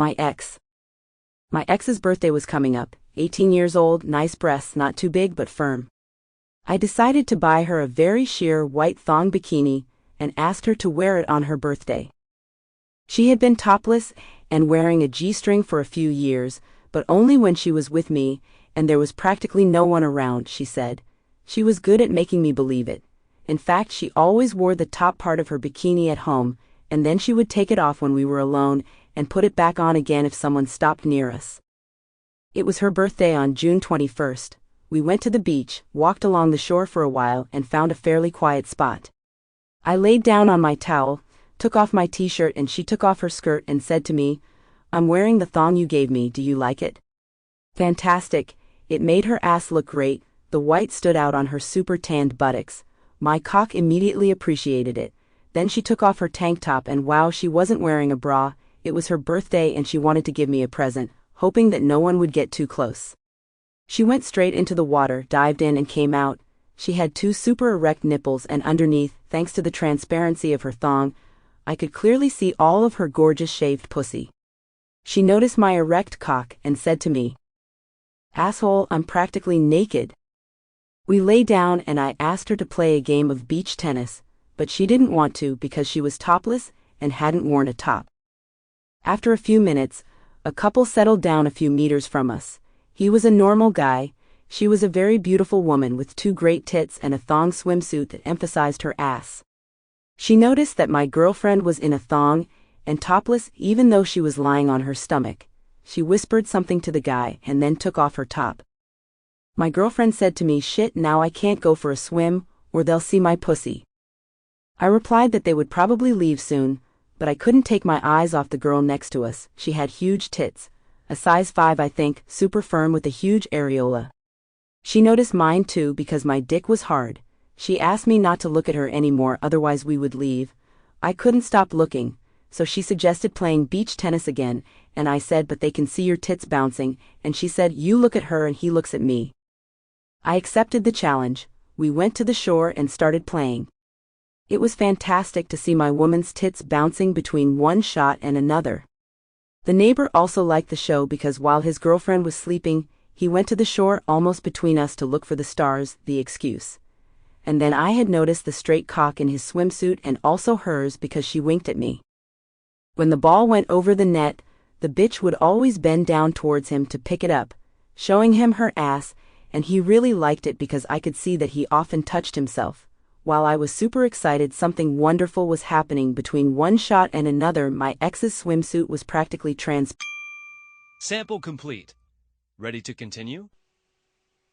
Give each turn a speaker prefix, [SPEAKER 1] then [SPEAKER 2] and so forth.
[SPEAKER 1] My ex. My ex's birthday was coming up, 18 years old, nice breasts, not too big but firm. I decided to buy her a very sheer white thong bikini and asked her to wear it on her birthday. She had been topless and wearing a G-string for a few years, but only when she was with me, and there was practically no one around, she said. She was good at making me believe it. In fact, she always wore the top part of her bikini at home, and then she would take it off when we were alone and put it back on again if someone stopped near us. It was her birthday on June 21st. We went to the beach, walked along the shore for a while, and found a fairly quiet spot. I laid down on my towel, took off my t-shirt, and she took off her skirt and said to me, "I'm wearing the thong you gave me, do you like it?" Fantastic. It made her ass look great, the white stood out on her super tanned buttocks. My cock immediately appreciated it. Then she took off her tank top and wow, she wasn't wearing a bra. It was her birthday and she wanted to give me a present, hoping that no one would get too close. She went straight into the water, dived in and came out. She had two super erect nipples and underneath, thanks to the transparency of her thong, I could clearly see all of her gorgeous shaved pussy. She noticed my erect cock and said to me, "Asshole, I'm practically naked." We lay down and I asked her to play a game of beach tennis, but she didn't want to because she was topless and hadn't worn a top. After a few minutes, a couple settled down a few meters from us. He was a normal guy, she was a very beautiful woman with two great tits and a thong swimsuit that emphasized her ass. She noticed that my girlfriend was in a thong and topless even though she was lying on her stomach. She whispered something to the guy and then took off her top. My girlfriend said to me, "Shit, now I can't go for a swim, or they'll see my pussy." I replied that they would probably leave soon, but I couldn't take my eyes off the girl next to us. She had huge tits, a size 5 I think, super firm with a huge areola. She noticed mine too because my dick was hard. She asked me not to look at her anymore, otherwise we would leave. I couldn't stop looking, so she suggested playing beach tennis again, and I said, "But they can see your tits bouncing," and she said, "You look at her and he looks at me." I accepted the challenge. We went to the shore and started playing. It was fantastic to see my woman's tits bouncing between one shot and another. The neighbor also liked the show because while his girlfriend was sleeping, he went to the shore almost between us to look for the stars, the excuse. And then I had noticed the straight cock in his swimsuit and also hers because she winked at me. When the ball went over the net, the bitch would always bend down towards him to pick it up, showing him her ass, and he really liked it because I could see that he often touched himself. While I was super excited, something wonderful was happening between one shot and another. My ex's swimsuit was practically
[SPEAKER 2] Sample complete. Ready to continue?